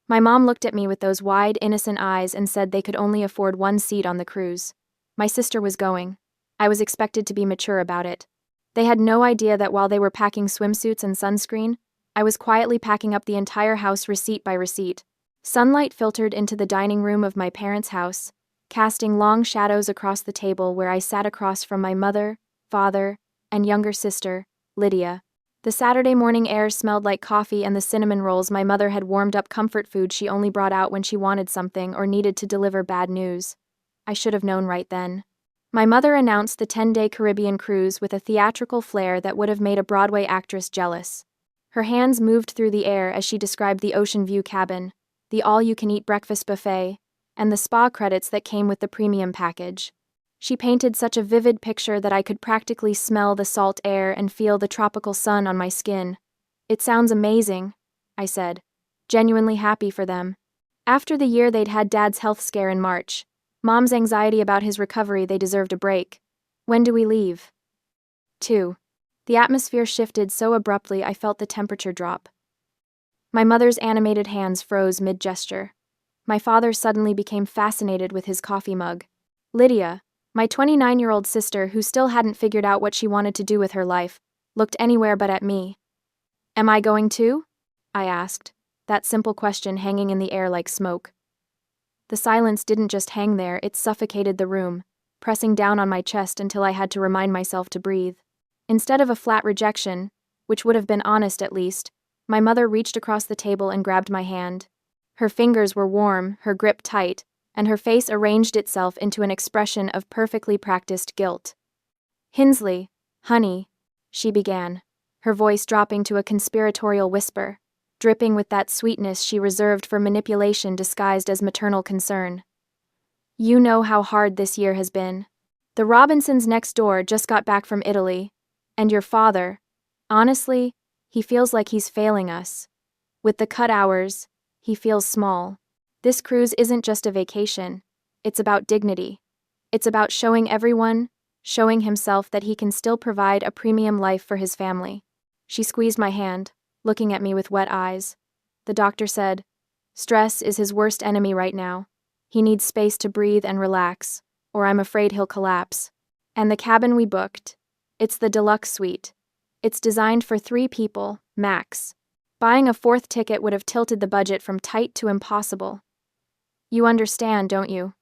My mom looked at me with those wide, innocent eyes and said they could only afford one seat on the cruise. My sister was going. I was expected to be mature about it. They had no idea that while they were packing swimsuits and sunscreen, I was quietly packing up the entire house receipt by receipt. Sunlight filtered into the dining room of my parents' house, casting long shadows across the table where I sat across from my mother, father, and younger sister, Lydia. The Saturday morning air smelled like coffee and the cinnamon rolls my mother had warmed up, comfort food she only brought out when she wanted something or needed to deliver bad news. I should have known right then. My mother announced the 10-day Caribbean cruise with a theatrical flair that would have made a Broadway actress jealous. Her hands moved through the air as she described the ocean view cabin, the all-you-can-eat breakfast buffet, and the spa credits that came with the premium package. She painted such a vivid picture that I could practically smell the salt air and feel the tropical sun on my skin. "It sounds amazing," I said, genuinely happy for them. After the year they'd had Dad's health scare in March, Mom's anxiety about his recovery, they deserved a break. "When do we leave?" 2. The atmosphere shifted so abruptly I felt the temperature drop. My mother's animated hands froze mid-gesture. My father suddenly became fascinated with his coffee mug. Lydia, my 29-year-old sister who still hadn't figured out what she wanted to do with her life, looked anywhere but at me. "Am I going too?" I asked, that simple question hanging in the air like smoke. The silence didn't just hang there, it suffocated the room, pressing down on my chest until I had to remind myself to breathe. Instead of a flat rejection, which would have been honest at least, my mother reached across the table and grabbed my hand. Her fingers were warm, her grip tight, and her face arranged itself into an expression of perfectly practiced guilt. "Hinsley, honey," she began, her voice dropping to a conspiratorial whisper, dripping with that sweetness she reserved for manipulation disguised as maternal concern. "You know how hard this year has been. The Robinsons next door just got back from Italy, and your father, honestly, he feels like he's failing us. With the cut hours, he feels small. This cruise isn't just a vacation, it's about dignity. It's about showing everyone, showing himself that he can still provide a premium life for his family." She squeezed my hand, looking at me with wet eyes. "The doctor said, stress is his worst enemy right now. He needs space to breathe and relax, or I'm afraid he'll collapse. And the cabin we booked, it's the deluxe suite. It's designed for 3 people, max. Buying a 4th ticket would have tilted the budget from tight to impossible. You understand, don't you?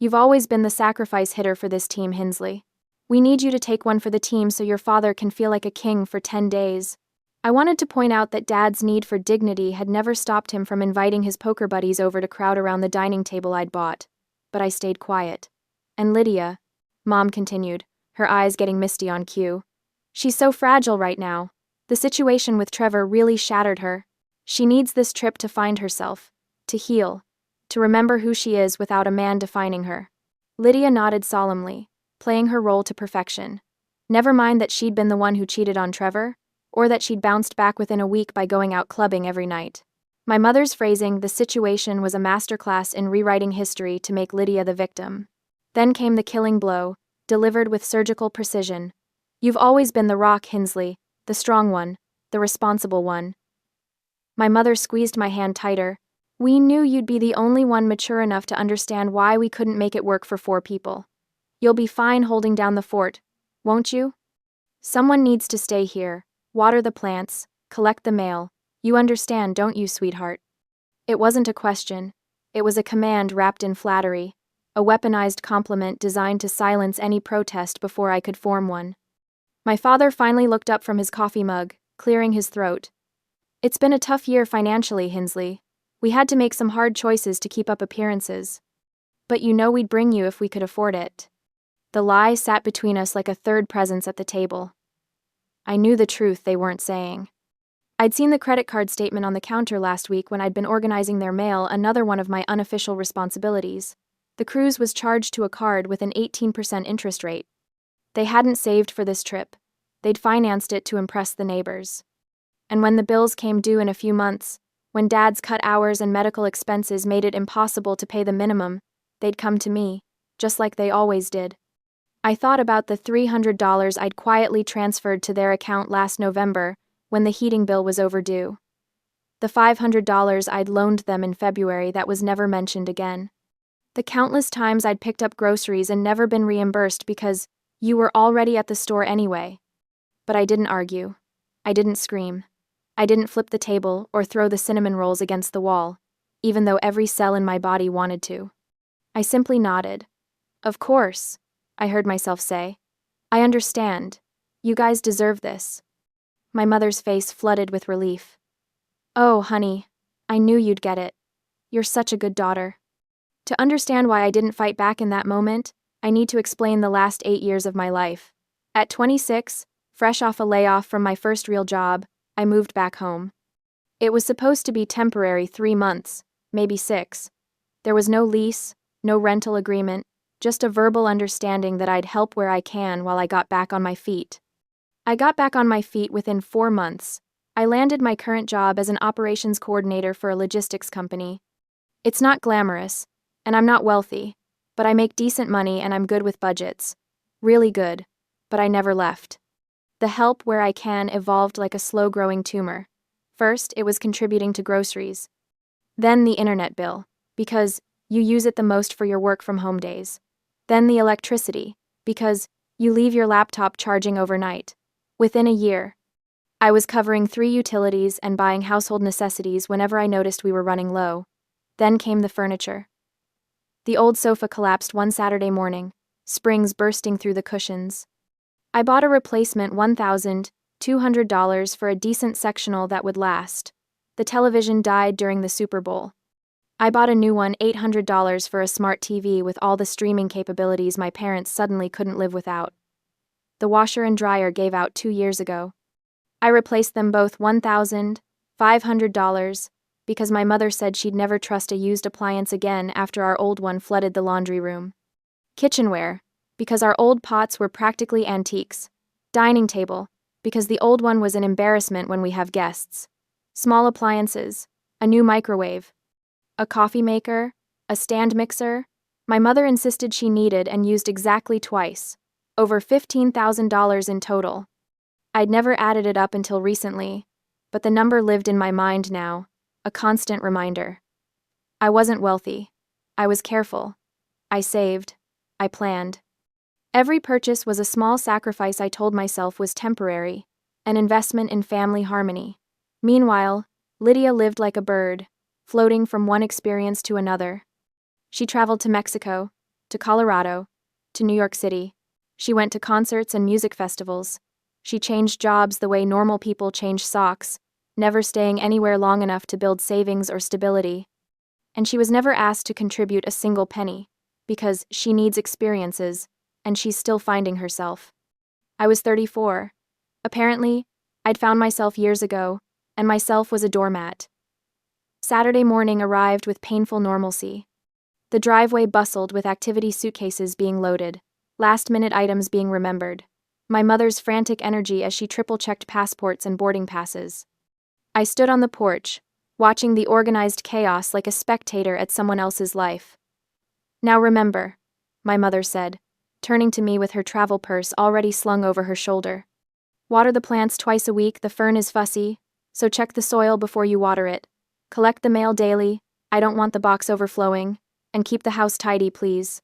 You've always been the sacrifice hitter for this team, Hinsley. We need you to take one for the team so your father can feel like a king for 10 days. I wanted to point out that Dad's need for dignity had never stopped him from inviting his poker buddies over to crowd around the dining table I'd bought. But I stayed quiet. "And Lydia," Mom continued, her eyes getting misty on cue. "She's so fragile right now. The situation with Trevor really shattered her. She needs this trip to find herself, to heal, to remember who she is without a man defining her." Lydia nodded solemnly, playing her role to perfection. Never mind that she'd been the one who cheated on Trevor, or that she'd bounced back within a week by going out clubbing every night. My mother's phrasing, "the situation," was a masterclass in rewriting history to make Lydia the victim. Then came the killing blow, delivered with surgical precision. "You've always been the rock, Hinsley, the strong one, the responsible one." My mother squeezed my hand tighter. "We knew you'd be the only one mature enough to understand why we couldn't make it work for 4 people. You'll be fine holding down the fort, won't you? Someone needs to stay here, water the plants, collect the mail. You understand, don't you, sweetheart?" It wasn't a question. It was a command wrapped in flattery, a weaponized compliment designed to silence any protest before I could form one. My father finally looked up from his coffee mug, clearing his throat. "It's been a tough year financially, Hinsley. We had to make some hard choices to keep up appearances. But you know we'd bring you if we could afford it." The lie sat between us like a third presence at the table. I knew the truth they weren't saying. I'd seen the credit card statement on the counter last week when I'd been organizing their mail, another one of my unofficial responsibilities. The cruise was charged to a card with an 18% interest rate. They hadn't saved for this trip. They'd financed it to impress the neighbors. And when the bills came due in a few months, when Dad's cut hours and medical expenses made it impossible to pay the minimum, they'd come to me, just like they always did. I thought about the $300 I'd quietly transferred to their account last November when the heating bill was overdue. The $500 I'd loaned them in February that was never mentioned again. The countless times I'd picked up groceries and never been reimbursed because you were already at the store anyway. But I didn't argue. I didn't scream. I didn't flip the table or throw the cinnamon rolls against the wall, even though every cell in my body wanted to. I simply nodded. Of course, I heard myself say. I understand. You guys deserve this. My mother's face flooded with relief. Oh, honey, I knew you'd get it. You're such a good daughter. To understand why I didn't fight back in that moment, I need to explain the last 8 years of my life. At 26, fresh off a layoff from my first real job, I moved back home. It was supposed to be temporary 3 months, maybe 6. There was no lease, no rental agreement, just a verbal understanding that I'd help where I can while I got back on my feet. I got back on my feet within 4 months. I landed my current job as an operations coordinator for a logistics company. It's not glamorous, and I'm not wealthy, but I make decent money and I'm good with budgets. Really good, but I never left. The help where I can evolved like a slow-growing tumor. First, it was contributing to groceries. Then the internet bill, because you use it the most for your work-from-home days. Then the electricity, because you leave your laptop charging overnight. Within a year, I was covering 3 utilities and buying household necessities whenever I noticed we were running low. Then came the furniture. The old sofa collapsed one Saturday morning, springs bursting through the cushions. I bought a replacement $1,200 for a decent sectional that would last. The television died during the Super Bowl. I bought a new one $800 for a smart TV with all the streaming capabilities my parents suddenly couldn't live without. The washer and dryer gave out 2 years ago. I replaced them both $1,500 because my mother said she'd never trust a used appliance again after our old one flooded the laundry room. Kitchenware, because our old pots were practically antiques. Dining table, because the old one was an embarrassment when we have guests. Small appliances, a new microwave, a coffee maker, a stand mixer. My mother insisted she needed and used exactly twice. Over $15,000 in total. I'd never added it up until recently, but the number lived in my mind now, a constant reminder. I wasn't wealthy. I was careful. I saved. I planned. Every purchase was a small sacrifice I told myself was temporary, an investment in family harmony. Meanwhile, Lydia lived like a bird, floating from one experience to another. She traveled to Mexico, to Colorado, to New York City. She went to concerts and music festivals. She changed jobs the way normal people change socks, never staying anywhere long enough to build savings or stability. And she was never asked to contribute a single penny, because she needs experiences, and she's still finding herself. I was 34. Apparently, I'd found myself years ago, and myself was a doormat. Saturday morning arrived with painful normalcy. The driveway bustled with activity suitcases being loaded, last-minute items being remembered. My mother's frantic energy as she triple-checked passports and boarding passes. I stood on the porch, watching the organized chaos like a spectator at someone else's life. Now remember, my mother said, turning to me with her travel purse already slung over her shoulder. Water the plants twice a week, the fern is fussy, so check the soil before you water it. Collect the mail daily, I don't want the box overflowing, and keep the house tidy, please.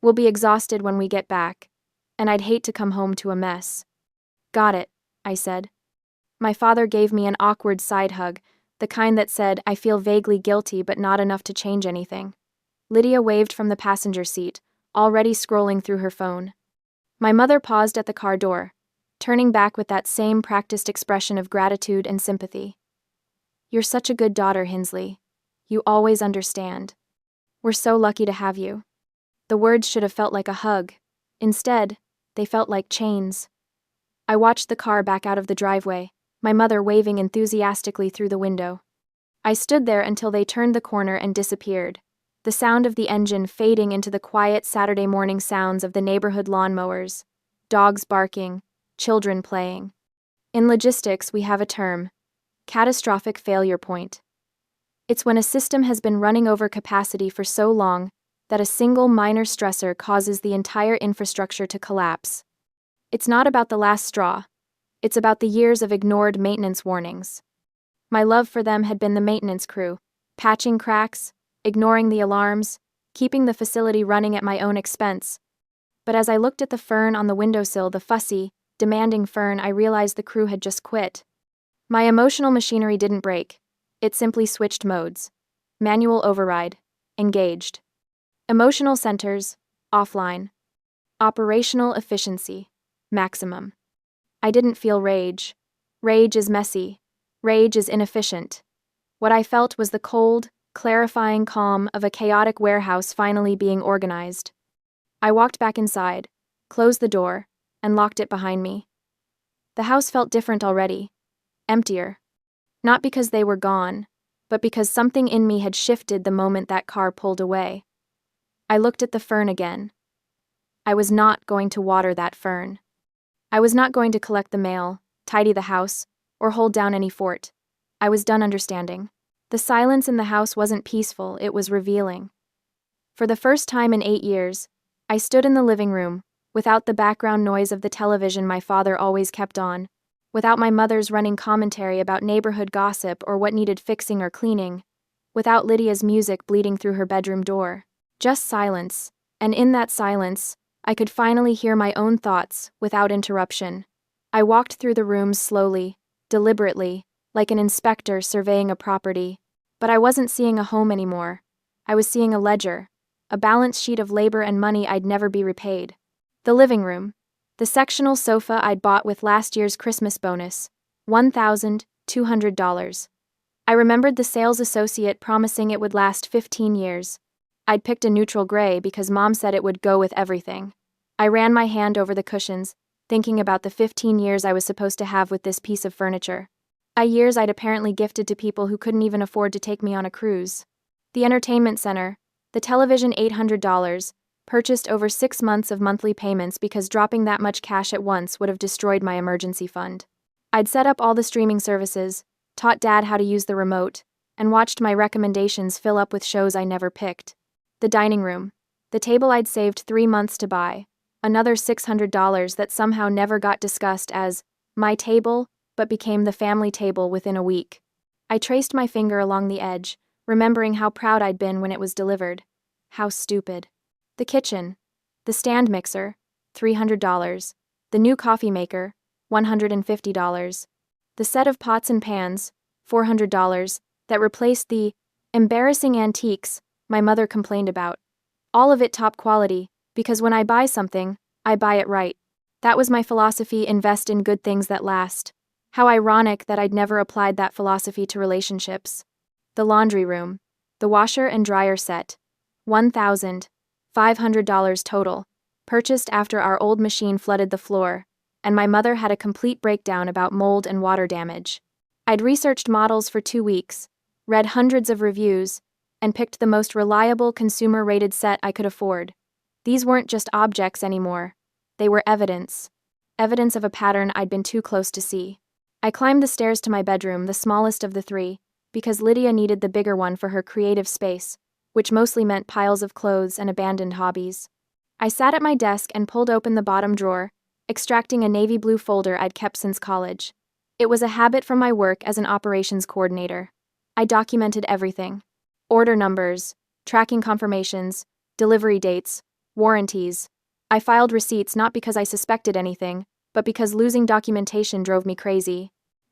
We'll be exhausted when we get back, and I'd hate to come home to a mess. Got it, I said. My father gave me an awkward side hug, the kind that said, I feel vaguely guilty but not enough to change anything. Lydia waved from the passenger seat, already scrolling through her phone. My mother paused at the car door, turning back with that same practiced expression of gratitude and sympathy. You're such a good daughter, Hinsley. You always understand. We're so lucky to have you. The words should have felt like a hug. Instead, they felt like chains. I watched the car back out of the driveway, my mother waving enthusiastically through the window. I stood there until they turned the corner and disappeared, the sound of the engine fading into the quiet Saturday morning sounds of the neighborhood lawnmowers, dogs barking, children playing. In logistics, we have a term: catastrophic failure point. It's when a system has been running over capacity for so long that a single minor stressor causes the entire infrastructure to collapse. It's not about the last straw. It's about the years of ignored maintenance warnings. My love for them had been the maintenance crew, patching cracks, ignoring the alarms, keeping the facility running at my own expense. But as I looked at the fern on the windowsill, the fussy, demanding fern, I realized the crew had just quit. My emotional machinery didn't break. It simply switched modes. Manual override. Engaged. Emotional centers. Offline. Operational efficiency. Maximum. I didn't feel rage. Rage is messy. Rage is inefficient. What I felt was the cold, clarifying calm of a chaotic warehouse finally being organized. I walked back inside, closed the door, and locked it behind me. The house felt different already. Emptier. Not because they were gone, but because something in me had shifted the moment that car pulled away. I looked at the fern again. I was not going to water that fern. I was not going to collect the mail, tidy the house, or hold down any fort. I was done understanding. The silence in the house wasn't peaceful, it was revealing. For the first time in 8 years, I stood in the living room, without the background noise of the television my father always kept on, without my mother's running commentary about neighborhood gossip or what needed fixing or cleaning, without Lydia's music bleeding through her bedroom door. Just silence, and in that silence, I could finally hear my own thoughts without interruption. I walked through the rooms slowly, deliberately, like an inspector surveying a property. But I wasn't seeing a home anymore. I was seeing a ledger, a balance sheet of labor and money I'd never be repaid. The living room. The sectional sofa I'd bought with last year's Christmas bonus, $1,200. I remembered the sales associate promising it would last 15 years. I'd picked a neutral gray because Mom said it would go with everything. I ran my hand over the cushions, thinking about the 15 years I was supposed to have with this piece of furniture. Years I'd apparently gifted to people who couldn't even afford to take me on a cruise. The entertainment center, the television $800, purchased over 6 months of monthly payments because dropping that much cash at once would have destroyed my emergency fund. I'd set up all the streaming services, taught Dad how to use the remote, and watched my recommendations fill up with shows I never picked. The dining room, the table I'd saved 3 months to buy, another $600 that somehow never got discussed as my table, but became the family table within a week. I traced my finger along the edge, remembering how proud I'd been when it was delivered. How stupid. The kitchen. The stand mixer, $300. The new coffee maker, $150. The set of pots and pans, $400, that replaced the embarrassing antiques my mother complained about. All of it top quality, because when I buy something, I buy it right. That was my philosophy: invest in good things that last. How ironic that I'd never applied that philosophy to relationships. The laundry room. The washer and dryer set. $1,500 total. Purchased after our old machine flooded the floor, and my mother had a complete breakdown about mold and water damage. I'd researched models for 2 weeks, read hundreds of reviews, and picked the most reliable consumer-rated set I could afford. These weren't just objects anymore. They were evidence. Evidence of a pattern I'd been too close to see. I climbed the stairs to my bedroom, the smallest of the 3, because Lydia needed the bigger one for her creative space, which mostly meant piles of clothes and abandoned hobbies. I sat at my desk and pulled open the bottom drawer, extracting a navy blue folder I'd kept since college. It was a habit from my work as an operations coordinator. I documented everything. Order numbers, tracking confirmations, delivery dates, warranties. I filed receipts not because I suspected anything, but because losing documentation drove me crazy.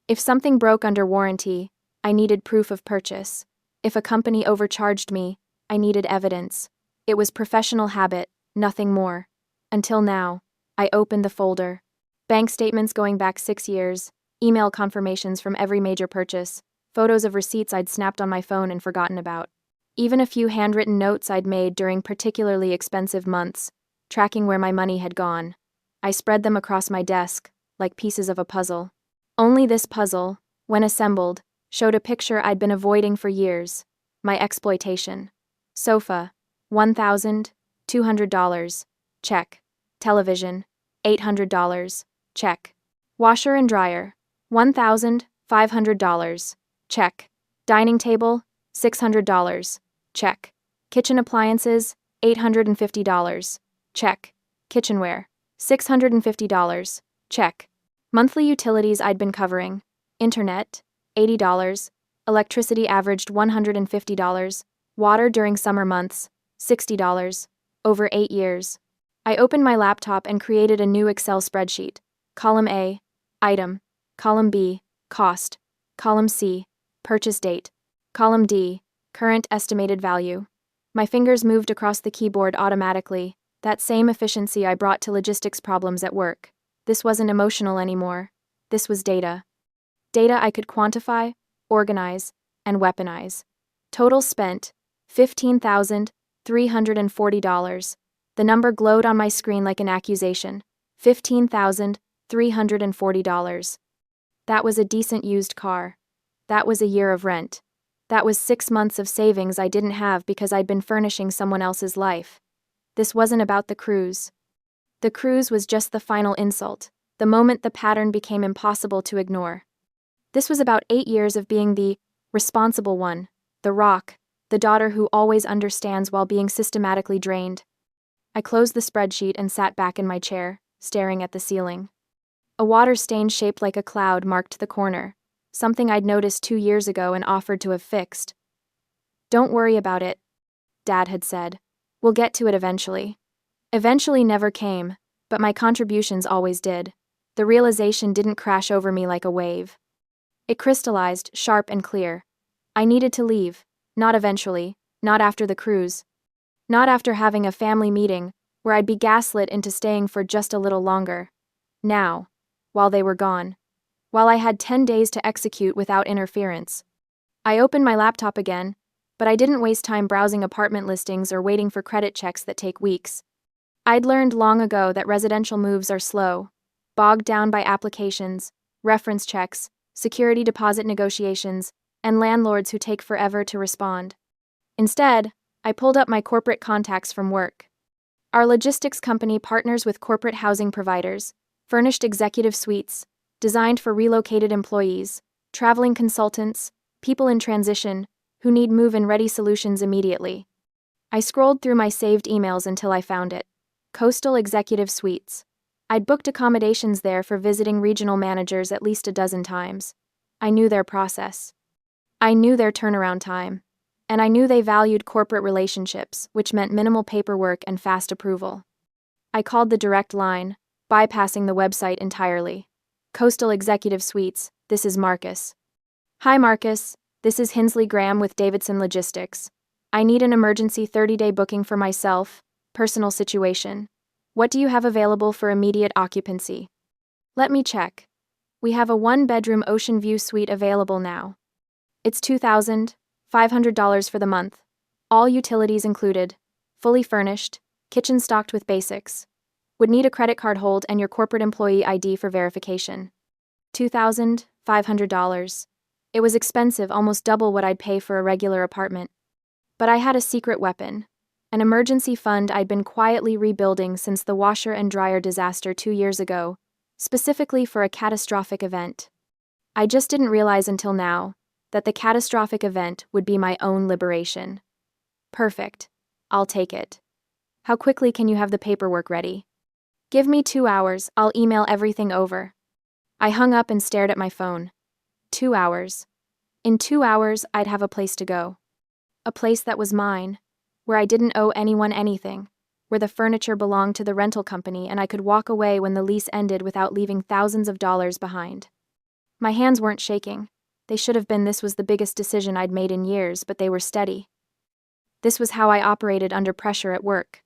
If something broke under warranty, I needed proof of purchase. If a company overcharged me, I needed evidence. It was professional habit, nothing more. Until now, I opened the folder. Bank statements going back 6 years, email confirmations from every major purchase, photos of receipts I'd snapped on my phone and forgotten about. Even a few handwritten notes I'd made during particularly expensive months, tracking where my money had gone. I spread them across my desk, like pieces of a puzzle. Only this puzzle, when assembled, showed a picture I'd been avoiding for years: my exploitation. Sofa, $1,200, check. Television, $800, check. Washer and dryer, $1,500, check. Dining table, $600, check. Kitchen appliances, $850, check. Kitchenware, $650, check. Monthly utilities I'd been covering: internet, $80, electricity averaged $150, water during summer months, $60, over 8 years. I opened my laptop and created a new Excel spreadsheet. Column A, item. Column B, cost. Column C, purchase date. Column D, current estimated value. My fingers moved across the keyboard automatically, that same efficiency I brought to logistics problems at work. This wasn't emotional anymore. This was data. Data I could quantify, organize, and weaponize. Total spent, $15,340. The number glowed on my screen like an accusation. $15,340. That was a decent used car. That was a year of rent. That was 6 months of savings I didn't have because I'd been furnishing someone else's life. This wasn't about the cruise. The cruise was just the final insult, the moment the pattern became impossible to ignore. This was about 8 years of being the responsible one, the rock, the daughter who always understands while being systematically drained. I closed the spreadsheet and sat back in my chair, staring at the ceiling. A water stain shaped like a cloud marked the corner, something I'd noticed 2 years ago and offered to have fixed. "Don't worry about it," Dad had said. "We'll get to it eventually." Eventually never came, but my contributions always did. The realization didn't crash over me like a wave. It crystallized, sharp and clear. I needed to leave, not eventually, not after the cruise. Not after having a family meeting, where I'd be gaslit into staying for just a little longer. Now, while they were gone. While I had 10 days to execute without interference. I opened my laptop again, but I didn't waste time browsing apartment listings or waiting for credit checks that take weeks. I'd learned long ago that residential moves are slow, bogged down by applications, reference checks, security deposit negotiations, and landlords who take forever to respond. Instead, I pulled up my corporate contacts from work. Our logistics company partners with corporate housing providers, furnished executive suites, designed for relocated employees, traveling consultants, people in transition, who need move-in-ready solutions immediately. I scrolled through my saved emails until I found it. Coastal Executive Suites. I'd booked accommodations there for visiting regional managers at least a dozen times. I knew their process. I knew their turnaround time. And I knew they valued corporate relationships, which meant minimal paperwork and fast approval. I called the direct line, bypassing the website entirely. "Coastal Executive Suites, this is Marcus." "Hi Marcus, this is Hinsley Graham with Davidson Logistics. I need an emergency 30-day booking for myself, personal situation. What do you have available for immediate occupancy?" "Let me check. We have a 1-bedroom ocean view suite available now. It's $2,500 for the month. All utilities included. Fully furnished. Kitchen stocked with basics. Would need a credit card hold and your corporate employee ID for verification." $2,500. It was expensive, almost double what I'd pay for a regular apartment. But I had a secret weapon. An emergency fund I'd been quietly rebuilding since the washer and dryer disaster 2 years ago, specifically for a catastrophic event. I just didn't realize until now that the catastrophic event would be my own liberation. Perfect. I'll take it. How quickly can you have the paperwork ready? Give me 2 hours, I'll email everything over. I hung up and stared at my phone. 2 hours. In 2 hours, I'd have a place to go. A place that was mine, where I didn't owe anyone anything, where the furniture belonged to the rental company and I could walk away when the lease ended without leaving thousands of dollars behind. My hands weren't shaking. They should have been. This was the biggest decision I'd made in years, but they were steady. This was how I operated under pressure at work.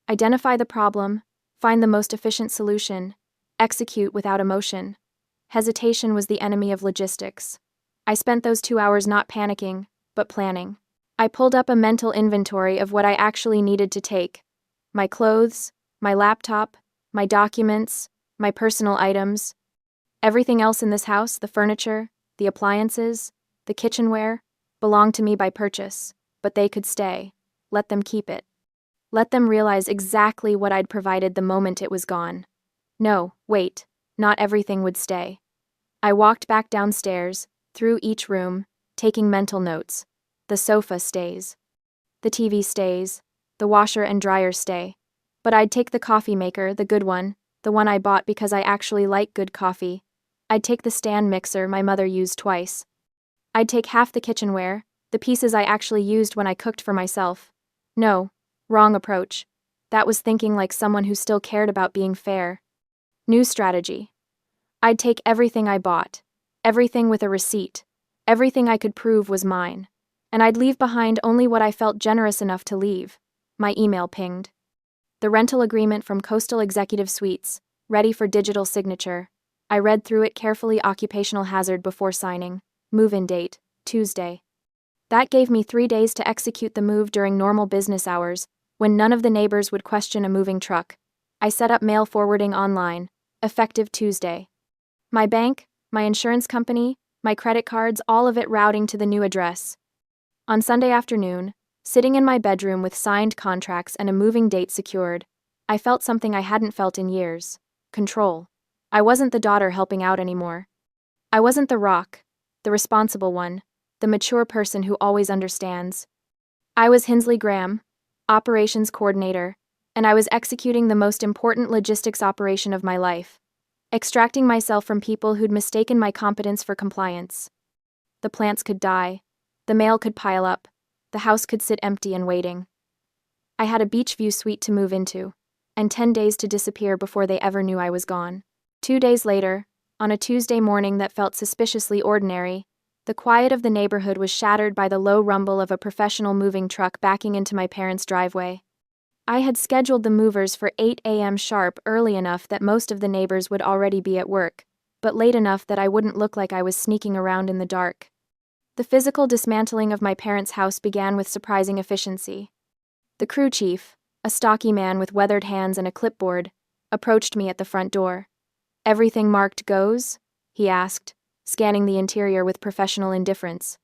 Identify the problem, find the most efficient solution, execute without emotion. Hesitation was the enemy of logistics. I spent those 2 hours not panicking, but planning. I pulled up a mental inventory of what I actually needed to take. My clothes, my laptop, my documents, my personal items. Everything else in this house, the furniture, the appliances, the kitchenware, belonged to me by purchase, but they could stay. Let them keep it. Let them realize exactly what I'd provided the moment it was gone. No, wait, not everything would stay. I walked back downstairs, through each room, taking mental notes. The sofa stays. The TV stays. The washer and dryer stay. But I'd take the coffee maker, the good one, the one I bought because I actually like good coffee. I'd take the stand mixer my mother used twice. I'd take half the kitchenware, the pieces I actually used when I cooked for myself. No, wrong approach. That was thinking like someone who still cared about being fair. New strategy. I'd take everything I bought, everything with a receipt, everything I could prove was mine, and I'd leave behind only what I felt generous enough to leave. My email pinged. The rental agreement from Coastal Executive Suites, ready for digital signature. I read through it carefully, occupational hazard before signing. Move-in date, Tuesday. That gave me 3 days to execute the move during normal business hours, when none of the neighbors would question a moving truck. I set up mail forwarding online, effective Tuesday. My bank, my insurance company, my credit cards, all of it routing to the new address. On Sunday afternoon, sitting in my bedroom with signed contracts and a moving date secured, I felt something I hadn't felt in years. Control. I wasn't the daughter helping out anymore. I wasn't the rock, the responsible one, the mature person who always understands. I was Hinsley Graham, operations coordinator, and I was executing the most important logistics operation of my life, extracting myself from people who'd mistaken my competence for compliance. The plants could die, the mail could pile up, the house could sit empty and waiting. I had a beach view suite to move into, and 10 days to disappear before they ever knew I was gone. 2 days later, on a Tuesday morning that felt suspiciously ordinary, the quiet of the neighborhood was shattered by the low rumble of a professional moving truck backing into my parents' driveway. I had scheduled the movers for 8 a.m. sharp, early enough that most of the neighbors would already be at work, but late enough that I wouldn't look like I was sneaking around in the dark. The physical dismantling of my parents' house began with surprising efficiency. The crew chief, a stocky man with weathered hands and a clipboard, approached me at the front door. "Everything marked goes?" he asked, scanning the interior with professional indifference.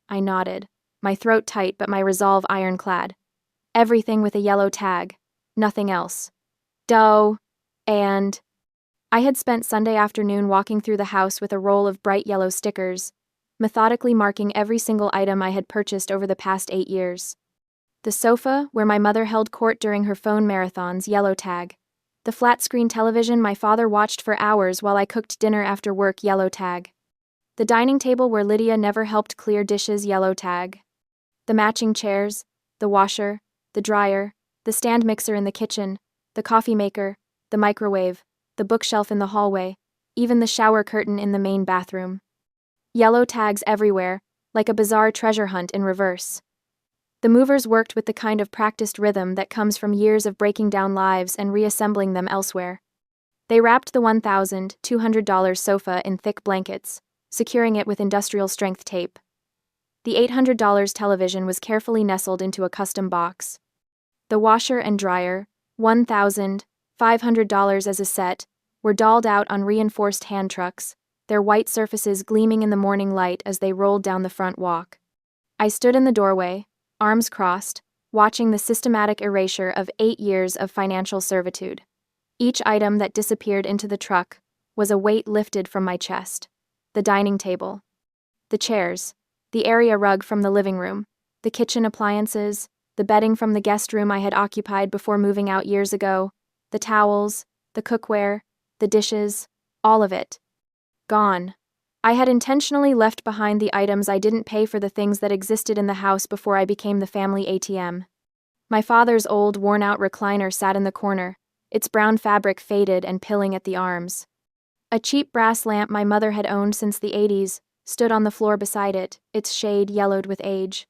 I nodded, my throat tight but my resolve ironclad. Everything with a yellow tag, nothing else. Dough, and... I had spent Sunday afternoon walking through the house with a roll of bright yellow stickers, methodically marking every single item I had purchased over the past 8 years. The sofa, where my mother held court during her phone marathons, yellow tag. The flat-screen television my father watched for hours while I cooked dinner after work, yellow tag. The dining table where Lydia never helped clear dishes, yellow tag. The matching chairs, the washer, the dryer, the stand mixer in the kitchen, the coffee maker, the microwave, the bookshelf in the hallway, even the shower curtain in the main bathroom. Yellow tags everywhere, like a bizarre treasure hunt in reverse. The movers worked with the kind of practiced rhythm that comes from years of breaking down lives and reassembling them elsewhere. They wrapped the $1,200 sofa in thick blankets, securing it with industrial-strength tape. The $800 television was carefully nestled into a custom box. The washer and dryer, $1,500 as a set, were dolled out on reinforced hand trucks, their white surfaces gleaming in the morning light as they rolled down the front walk. I stood in the doorway, arms crossed, watching the systematic erasure of 8 years of financial servitude. Each item that disappeared into the truck was a weight lifted from my chest. The dining table, the chairs, the area rug from the living room, the kitchen appliances, the bedding from the guest room I had occupied before moving out years ago, the towels, the cookware, the dishes, all of it. Gone. I had intentionally left behind the items I didn't pay for, the things that existed in the house before I became the family ATM. My father's old, worn-out recliner sat in the corner, its brown fabric faded and pilling at the arms. A cheap brass lamp my mother had owned since the 80s stood on the floor beside it, its shade yellowed with age.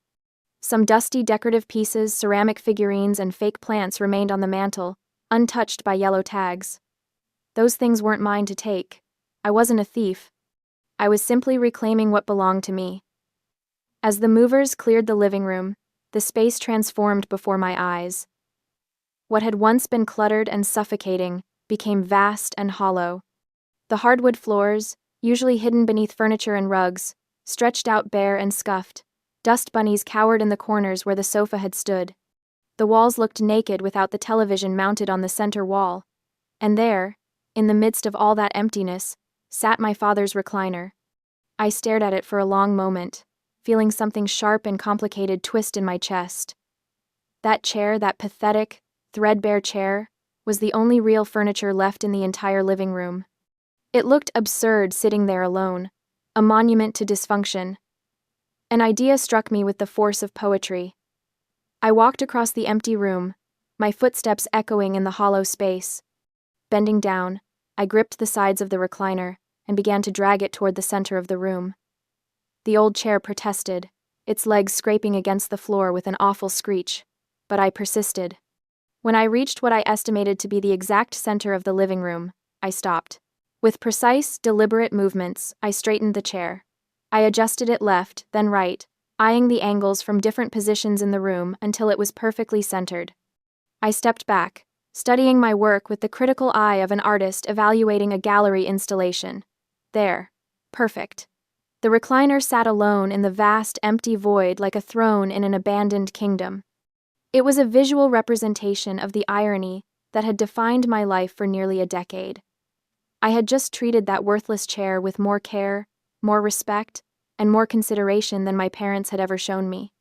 Some dusty decorative pieces, ceramic figurines, and fake plants remained on the mantel, untouched by yellow tags. Those things weren't mine to take. I wasn't a thief. I was simply reclaiming what belonged to me. As the movers cleared the living room, the space transformed before my eyes. What had once been cluttered and suffocating became vast and hollow. The hardwood floors, usually hidden beneath furniture and rugs, stretched out bare and scuffed. Dust bunnies cowered in the corners where the sofa had stood. The walls looked naked without the television mounted on the center wall. And there, in the midst of all that emptiness, sat my father's recliner. I stared at it for a long moment, feeling something sharp and complicated twist in my chest. That chair, that pathetic, threadbare chair, was the only real furniture left in the entire living room. It looked absurd sitting there alone, a monument to dysfunction, An idea struck me with the force of poetry. I walked across the empty room, my footsteps echoing in the hollow space. Bending down, I gripped the sides of the recliner and began to drag it toward the center of the room. The old chair protested, its legs scraping against the floor with an awful screech, but I persisted. When I reached what I estimated to be the exact center of the living room, I stopped. With precise, deliberate movements, I straightened the chair. I adjusted it left, then right, eyeing the angles from different positions in the room until it was perfectly centered. I stepped back, studying my work with the critical eye of an artist evaluating a gallery installation. There. Perfect. The recliner sat alone in the vast, empty void like a throne in an abandoned kingdom. It was a visual representation of the irony that had defined my life for nearly a decade. I had just treated that worthless chair with more care, more respect, and more consideration than my parents had ever shown me.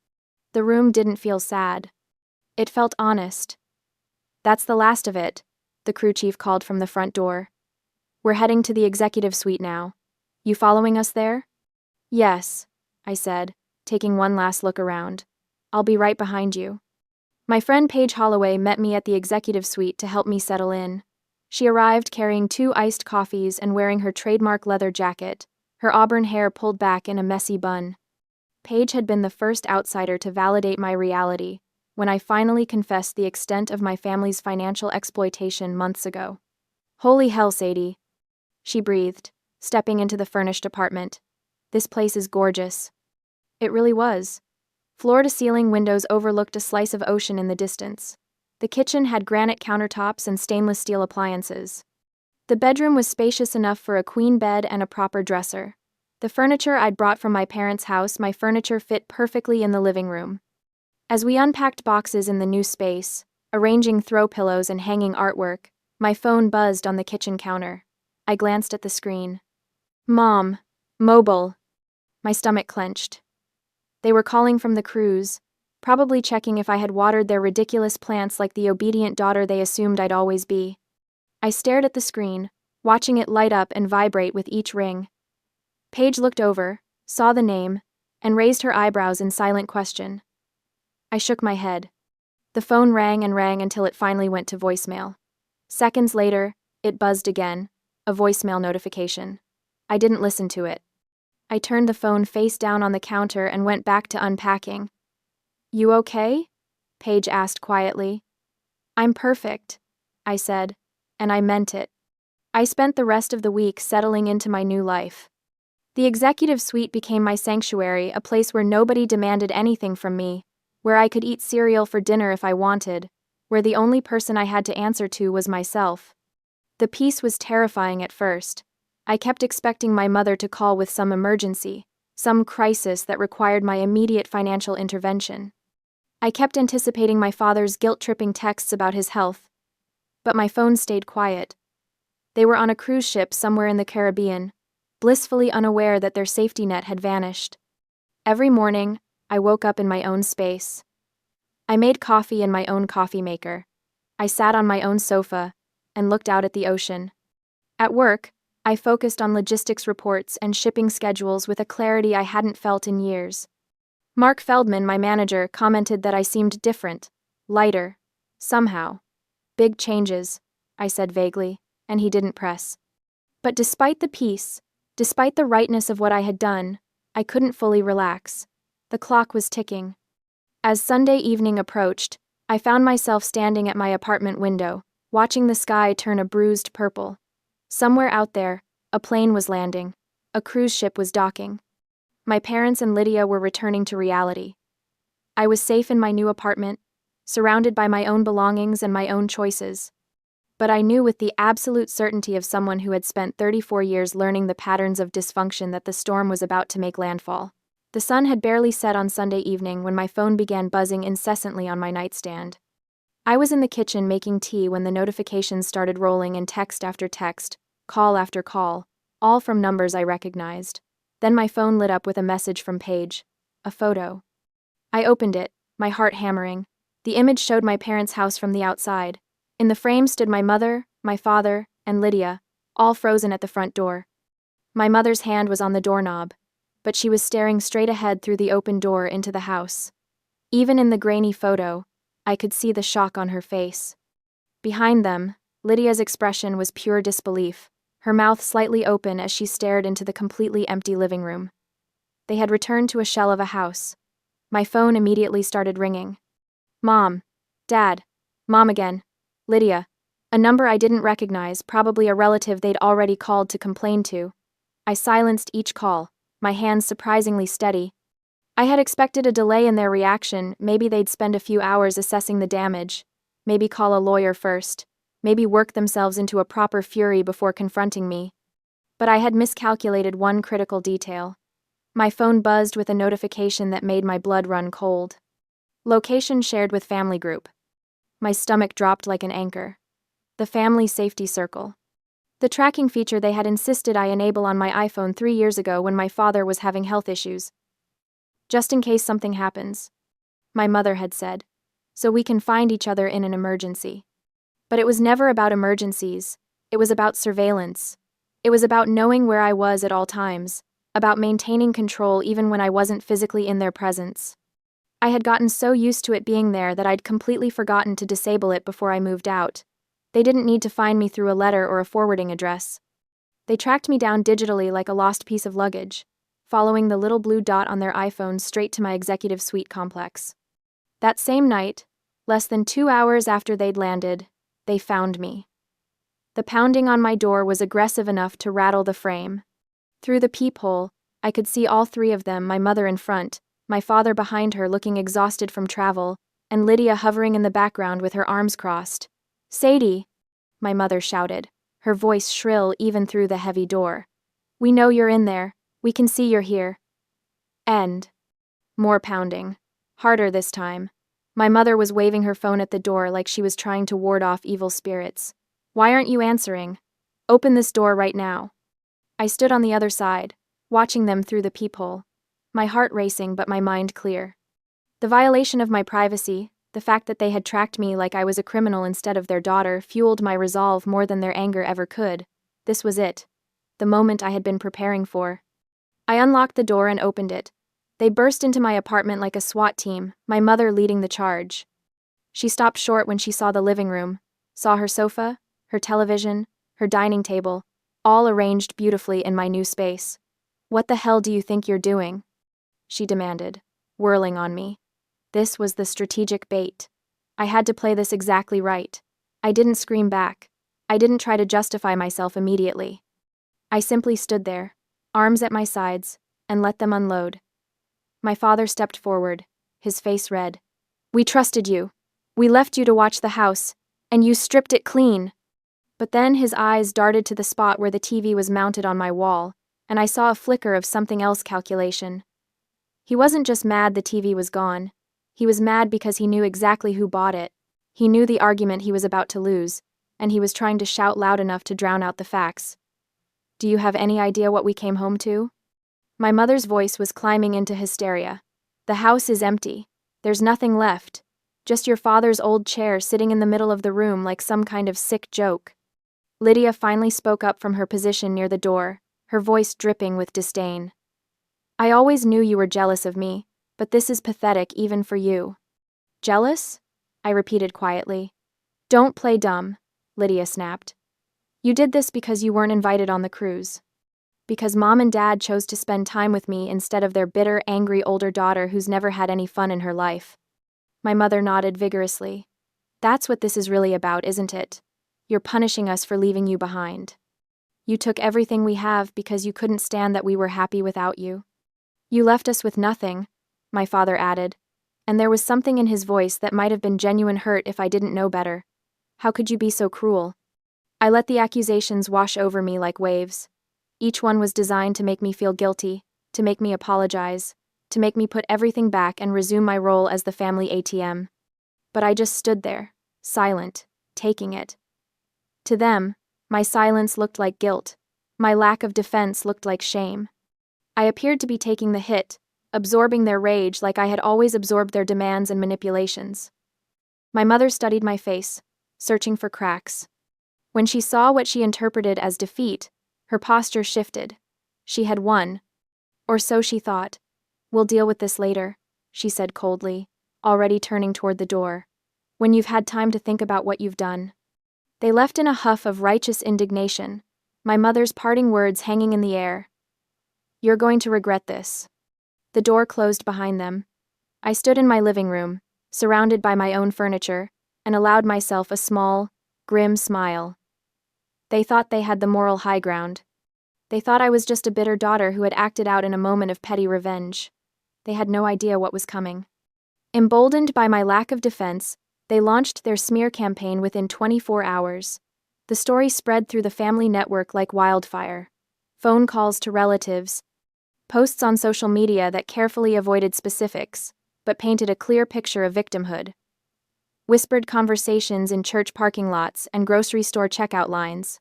The room didn't feel sad. It felt honest. "That's the last of it," the crew chief called from the front door. "We're heading to the executive suite now. You following us there?" "Yes," I said, taking one last look around. "I'll be right behind you." My friend Paige Holloway met me at the executive suite to help me settle in. She arrived carrying 2 iced coffees and wearing her trademark leather jacket, her auburn hair pulled back in a messy bun. Paige had been the first outsider to validate my reality when I finally confessed the extent of my family's financial exploitation months ago. "Holy hell, Sadie," she breathed, stepping into the furnished apartment. "This place is gorgeous." It really was. Floor-to-ceiling windows overlooked a slice of ocean in the distance. The kitchen had granite countertops and stainless steel appliances. The bedroom was spacious enough for a queen bed and a proper dresser. The furniture I'd brought from my parents' house, my furniture fit perfectly in the living room. As we unpacked boxes in the new space, arranging throw pillows and hanging artwork, my phone buzzed on the kitchen counter. I glanced at the screen. "Mom. Mobile." My stomach clenched. They were calling from the cruise, probably checking if I had watered their ridiculous plants like the obedient daughter they assumed I'd always be. I stared at the screen, watching it light up and vibrate with each ring. Paige looked over, saw the name, and raised her eyebrows in silent question. I shook my head. The phone rang and rang until it finally went to voicemail. Seconds later, it buzzed again, a voicemail notification. I didn't listen to it. I turned the phone face down on the counter and went back to unpacking. "You okay?" Paige asked quietly. "I'm perfect," I said, and I meant it. I spent the rest of the week settling into my new life. The executive suite became my sanctuary, a place where nobody demanded anything from me, where I could eat cereal for dinner if I wanted, where the only person I had to answer to was myself. The peace was terrifying at first. I kept expecting my mother to call with some emergency, some crisis that required my immediate financial intervention. I kept anticipating my father's guilt-tripping texts about his health, but my phone stayed quiet. They were on a cruise ship somewhere in the Caribbean, blissfully unaware that their safety net had vanished. Every morning, I woke up in my own space. I made coffee in my own coffee maker. I sat on my own sofa and looked out at the ocean. At work, I focused on logistics reports and shipping schedules with a clarity I hadn't felt in years. Mark Feldman, my manager, commented that I seemed different, lighter, somehow. "Big changes," I said vaguely, and he didn't press. But despite the peace, despite the rightness of what I had done, I couldn't fully relax. The clock was ticking. As Sunday evening approached, I found myself standing at my apartment window, watching the sky turn a bruised purple. Somewhere out there, a plane was landing. A cruise ship was docking. My parents and Lydia were returning to reality. I was safe in my new apartment, surrounded by my own belongings and my own choices. But I knew with the absolute certainty of someone who had spent 34 years learning the patterns of dysfunction that the storm was about to make landfall. The sun had barely set on Sunday evening when my phone began buzzing incessantly on my nightstand. I was in the kitchen making tea when the notifications started rolling in text after text, call after call, all from numbers I recognized. Then my phone lit up with a message from Paige, a photo. I opened it, my heart hammering. The image showed my parents' house from the outside. In the frame stood my mother, my father, and Lydia, all frozen at the front door. My mother's hand was on the doorknob, but she was staring straight ahead through the open door into the house. Even in the grainy photo, I could see the shock on her face. Behind them, Lydia's expression was pure disbelief, her mouth slightly open as she stared into the completely empty living room. They had returned to a shell of a house. My phone immediately started ringing. Mom. Dad. Mom again. Lydia. A number I didn't recognize, probably a relative they'd already called to complain to. I silenced each call, my hands surprisingly steady. I had expected a delay in their reaction, maybe they'd spend a few hours assessing the damage, maybe call a lawyer first, maybe work themselves into a proper fury before confronting me. But I had miscalculated one critical detail. My phone buzzed with a notification that made my blood run cold. Location shared with family group. My stomach dropped like an anchor. The family safety circle. The tracking feature they had insisted I enable on my iPhone 3 years ago when my father was having health issues. Just in case something happens, my mother had said, so we can find each other in an emergency. But it was never about emergencies, it was about surveillance. It was about knowing where I was at all times, about maintaining control even when I wasn't physically in their presence. I had gotten so used to it being there that I'd completely forgotten to disable it before I moved out. They didn't need to find me through a letter or a forwarding address. They tracked me down digitally like a lost piece of luggage, following the little blue dot on their iPhones straight to my executive suite complex. That same night, less than 2 hours after they'd landed, they found me. The pounding on my door was aggressive enough to rattle the frame. Through the peephole, I could see all three of them, my mother in front, my father behind her looking exhausted from travel, and Lydia hovering in the background with her arms crossed. Sadie, my mother shouted, her voice shrill even through the heavy door. We know you're in there. We can see you're here. End. More pounding. Harder this time. My mother was waving her phone at the door like she was trying to ward off evil spirits. Why aren't you answering? Open this door right now. I stood on the other side, watching them through the peephole, my heart racing but my mind clear. The violation of my privacy, the fact that they had tracked me like I was a criminal instead of their daughter, fueled my resolve more than their anger ever could. This was it. The moment I had been preparing for. I unlocked the door and opened it. They burst into my apartment like a SWAT team, my mother leading the charge. She stopped short when she saw the living room, saw her sofa, her television, her dining table, all arranged beautifully in my new space. What the hell do you think you're doing? She demanded, whirling on me. This was the strategic bait. I had to play this exactly right. I didn't scream back. I didn't try to justify myself immediately. I simply stood there, arms at my sides, and let them unload. My father stepped forward, his face red. We trusted you. We left you to watch the house, and you stripped it clean. But then his eyes darted to the spot where the TV was mounted on my wall, and I saw a flicker of something else calculation. He wasn't just mad the TV was gone. He was mad because he knew exactly who bought it. He knew the argument he was about to lose, and he was trying to shout loud enough to drown out the facts. Do you have any idea what we came home to? My mother's voice was climbing into hysteria. The house is empty. There's nothing left. Just your father's old chair sitting in the middle of the room like some kind of sick joke. Lydia finally spoke up from her position near the door, her voice dripping with disdain. I always knew you were jealous of me, but this is pathetic even for you. Jealous? I repeated quietly. Don't play dumb, Lydia snapped. You did this because you weren't invited on the cruise. Because Mom and Dad chose to spend time with me instead of their bitter, angry older daughter who's never had any fun in her life. My mother nodded vigorously. That's what this is really about, isn't it? You're punishing us for leaving you behind. You took everything we have because you couldn't stand that we were happy without you. You left us with nothing, my father added, and there was something in his voice that might have been genuine hurt if I didn't know better. How could you be so cruel? I let the accusations wash over me like waves. Each one was designed to make me feel guilty, to make me apologize, to make me put everything back and resume my role as the family ATM. But I just stood there, silent, taking it. To them, my silence looked like guilt. My lack of defense looked like shame. I appeared to be taking the hit, absorbing their rage like I had always absorbed their demands and manipulations. My mother studied my face, searching for cracks. When she saw what she interpreted as defeat, her posture shifted. She had won. Or so she thought. We'll deal with this later, she said coldly, already turning toward the door. When you've had time to think about what you've done. They left in a huff of righteous indignation, my mother's parting words hanging in the air. You're going to regret this. The door closed behind them. I stood in my living room, surrounded by my own furniture, and allowed myself a small, grim smile. They thought they had the moral high ground. They thought I was just a bitter daughter who had acted out in a moment of petty revenge. They had no idea what was coming. Emboldened by my lack of defense, they launched their smear campaign within 24 hours. The story spread through the family network like wildfire. Phone calls to relatives, posts on social media that carefully avoided specifics, but painted a clear picture of victimhood. Whispered conversations in church parking lots and grocery store checkout lines.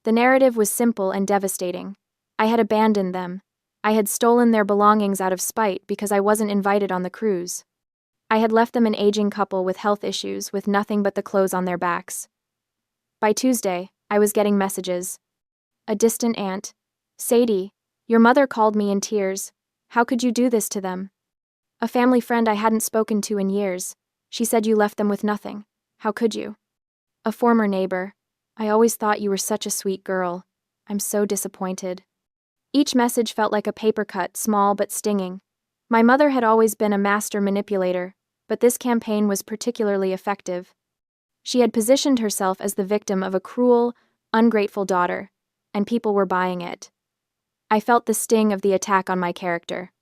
The narrative was simple and devastating. I had abandoned them. I had stolen their belongings out of spite because I wasn't invited on the cruise. I had left them an aging couple with health issues with nothing but the clothes on their backs. By Tuesday, I was getting messages. A distant aunt. Sadie, your mother called me in tears. How could you do this to them? A family friend I hadn't spoken to in years. She said you left them with nothing. How could you? A former neighbor. I always thought you were such a sweet girl. I'm so disappointed. Each message felt like a paper cut, small but stinging. My mother had always been a master manipulator, but this campaign was particularly effective. She had positioned herself as the victim of a cruel, ungrateful daughter, and people were buying it. I felt the sting of the attack on my character.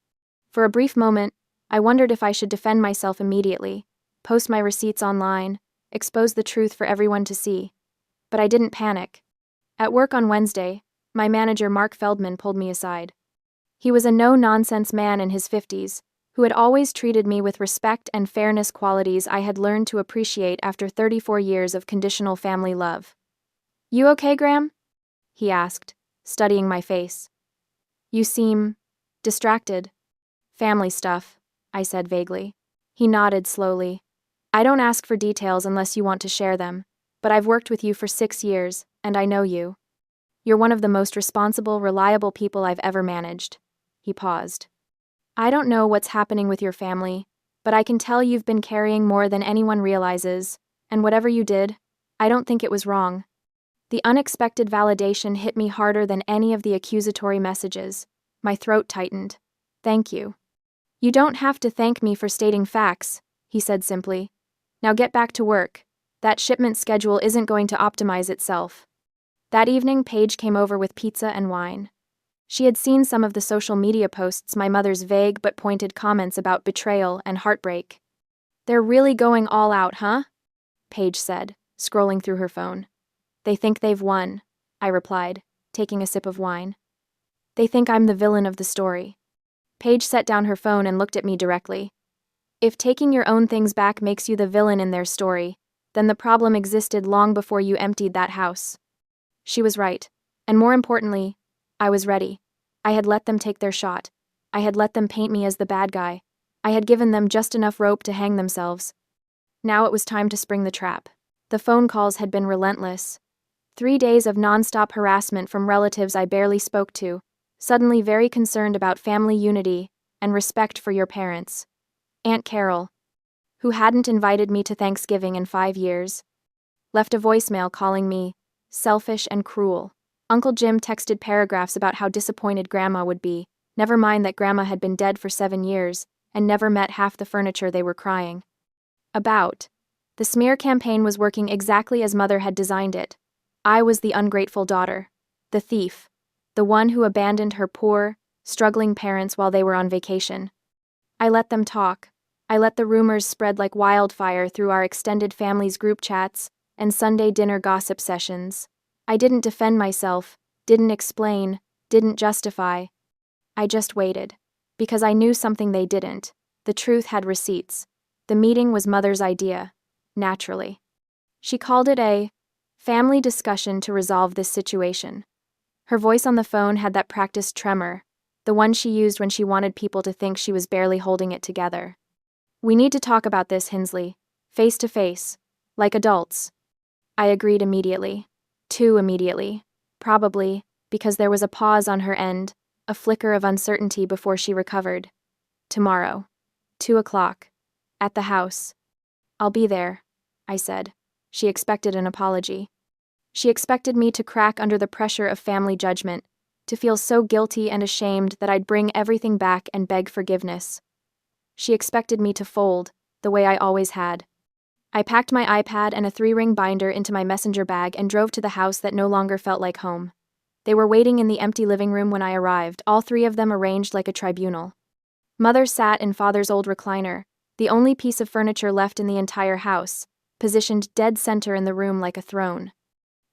For a brief moment, I wondered if I should defend myself immediately, post my receipts online, expose the truth for everyone to see. But I didn't panic. At work on Wednesday, my manager Mark Feldman pulled me aside. He was a no-nonsense man in his 50s, who had always treated me with respect and fairness, qualities I had learned to appreciate after 34 years of conditional family love. You okay, Graham? He asked, studying my face. You seem distracted. Family stuff, I said vaguely. He nodded slowly. I don't ask for details unless you want to share them, but I've worked with you for 6 years, and I know you. You're one of the most responsible, reliable people I've ever managed. He paused. I don't know what's happening with your family, but I can tell you've been carrying more than anyone realizes, and whatever you did, I don't think it was wrong. The unexpected validation hit me harder than any of the accusatory messages. My throat tightened. Thank you. You don't have to thank me for stating facts, he said simply. Now get back to work. That shipment schedule isn't going to optimize itself. That evening, Paige came over with pizza and wine. She had seen some of the social media posts, my mother's vague but pointed comments about betrayal and heartbreak. They're really going all out, huh? Paige said, scrolling through her phone. They think they've won, I replied, taking a sip of wine. They think I'm the villain of the story. Paige set down her phone and looked at me directly. If taking your own things back makes you the villain in their story, then the problem existed long before you emptied that house. She was right, and more importantly, I was ready. I had let them take their shot. I had let them paint me as the bad guy. I had given them just enough rope to hang themselves. Now it was time to spring the trap. The phone calls had been relentless. 3 days of nonstop harassment from relatives I barely spoke to, suddenly very concerned about family unity and respect for your parents. Aunt Carol, who hadn't invited me to Thanksgiving in 5 years, left a voicemail calling me selfish and cruel. Uncle Jim texted paragraphs about how disappointed Grandma would be, never mind that Grandma had been dead for 7 years and never met half the furniture they were crying about. The smear campaign was working exactly as Mother had designed it. I was the ungrateful daughter, the thief, the one who abandoned her poor, struggling parents while they were on vacation. I let them talk. I let the rumors spread like wildfire through our extended family's group chats and Sunday dinner gossip sessions. I didn't defend myself, didn't explain, didn't justify. I just waited. Because I knew something they didn't. The truth had receipts. The meeting was Mother's idea. Naturally. She called it a family discussion to resolve this situation. Her voice on the phone had that practiced tremor, the one she used when she wanted people to think she was barely holding it together. We need to talk about this, Hinsley. Face to face. Like adults. I agreed immediately. Too immediately. Probably, because there was a pause on her end, a flicker of uncertainty before she recovered. Tomorrow. 2 o'clock. At the house. I'll be there, I said. She expected an apology. She expected me to crack under the pressure of family judgment, to feel so guilty and ashamed that I'd bring everything back and beg forgiveness. She expected me to fold, the way I always had. I packed my iPad and a 3-ring binder into my messenger bag and drove to the house that no longer felt like home. They were waiting in the empty living room when I arrived, all 3 of them arranged like a tribunal. Mother sat in Father's old recliner, the only piece of furniture left in the entire house, positioned dead center in the room like a throne.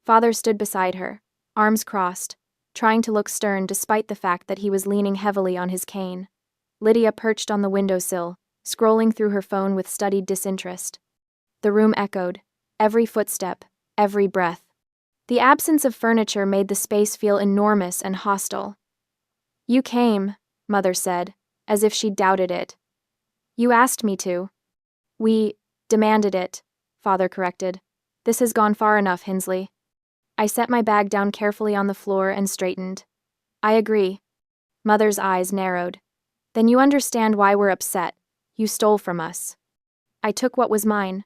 Father stood beside her, arms crossed, trying to look stern despite the fact that he was leaning heavily on his cane. Lydia perched on the windowsill, scrolling through her phone with studied disinterest. The room echoed, every footstep, every breath. The absence of furniture made the space feel enormous and hostile. "You came," Mother said, as if she doubted it. "You asked me to." "We demanded it," Father corrected. "This has gone far enough, Hinsley." I set my bag down carefully on the floor and straightened. "I agree." Mother's eyes narrowed. "Then you understand why we're upset. You stole from us." "I took what was mine."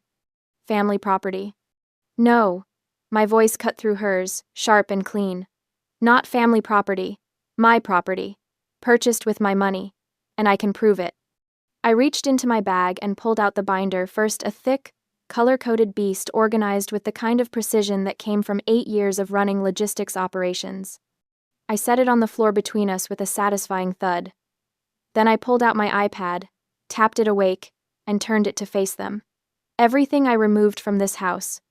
"Family property." "No." My voice cut through hers, sharp and clean. "Not family property. My property. Purchased with my money. And I can prove it." I reached into my bag and pulled out the binder, first a thick, color-coded beast organized with the kind of precision that came from 8 years of running logistics operations. I set it on the floor between us with a satisfying thud. Then I pulled out my iPad, tapped it awake, and turned it to face them. "Everything I removed from this house,"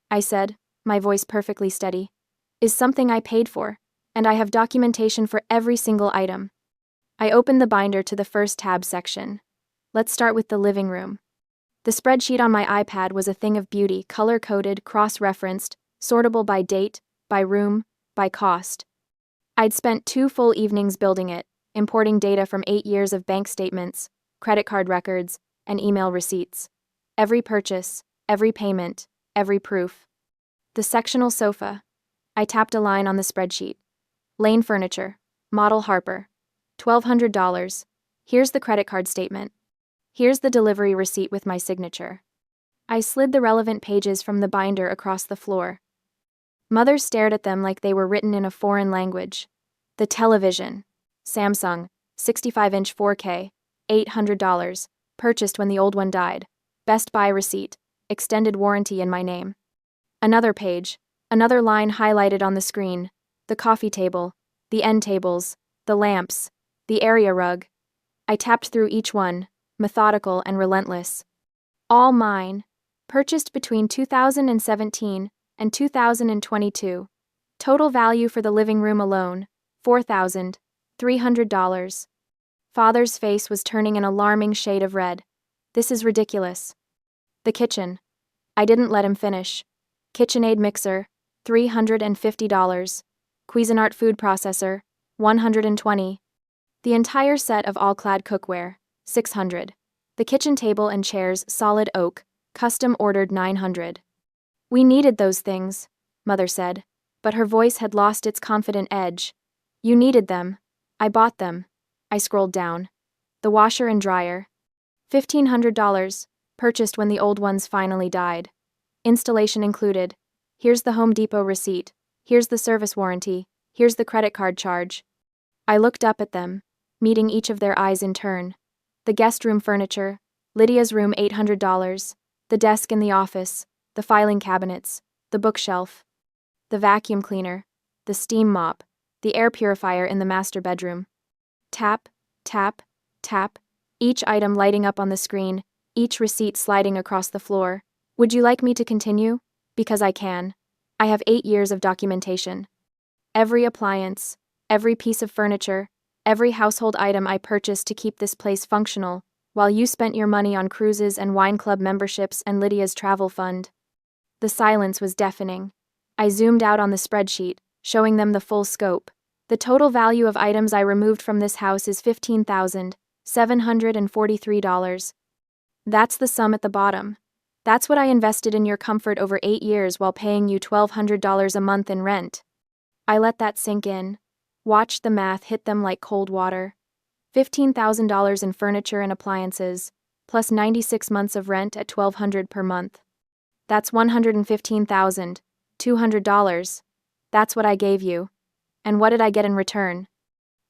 I said, my voice perfectly steady, "is something I paid for, and I have documentation for every single item." I opened the binder to the first tab section. Let's start with the living room. The spreadsheet on my iPad was a thing of beauty, color-coded, cross-referenced, sortable by date, by room, by cost. I'd spent 2 full evenings building it, importing data from 8 years of bank statements, credit card records, and email receipts. Every purchase, every payment, every proof. The sectional sofa. I tapped a line on the spreadsheet. Lane Furniture. Model Harper. $1,200. Here's the credit card statement. Here's the delivery receipt with my signature. I slid the relevant pages from the binder across the floor. Mother stared at them like they were written in a foreign language. The television. Samsung. 65-inch 4K. $800. Purchased when the old one died. Best Buy receipt. Extended warranty in my name. Another page. Another line highlighted on the screen. The coffee table. The end tables. The lamps. The area rug. I tapped through each one, methodical and relentless. All mine. Purchased between 2017 and 2022. Total value for the living room alone, $4,300. Father's face was turning an alarming shade of red. "This is ridiculous." The kitchen. I didn't let him finish. KitchenAid mixer, $350. Cuisinart food processor, $120. The entire set of all-clad cookware, $600. The kitchen table and chairs, solid oak, custom ordered, $900. "We needed those things," Mother said, but her voice had lost its confident edge. "You needed them. I bought them." I scrolled down. The washer and dryer. $1,500, purchased when the old ones finally died. Installation included. Here's the Home Depot receipt. Here's the service warranty. Here's the credit card charge. I looked up at them, meeting each of their eyes in turn. The guest room furniture, Lydia's room, $800. The desk in the office, the filing cabinets, the bookshelf, the vacuum cleaner, the steam mop, the air purifier in the master bedroom. Tap, tap, tap, each item lighting up on the screen, each receipt sliding across the floor. "Would you like me to continue? Because I can. I have 8 years of documentation. Every appliance, every piece of furniture, every household item I purchased to keep this place functional, while you spent your money on cruises and wine club memberships and Lydia's travel fund." The silence was deafening. I zoomed out on the spreadsheet, showing them the full scope. The total value of items I removed from this house is $15,743. That's the sum at the bottom. That's what I invested in your comfort over 8 years while paying you $1,200 a month in rent. I let that sink in. Watched the math hit them like cold water. $15,000 in furniture and appliances, plus 96 months of rent at $1,200 per month. That's $115,200. That's what I gave you. And what did I get in return?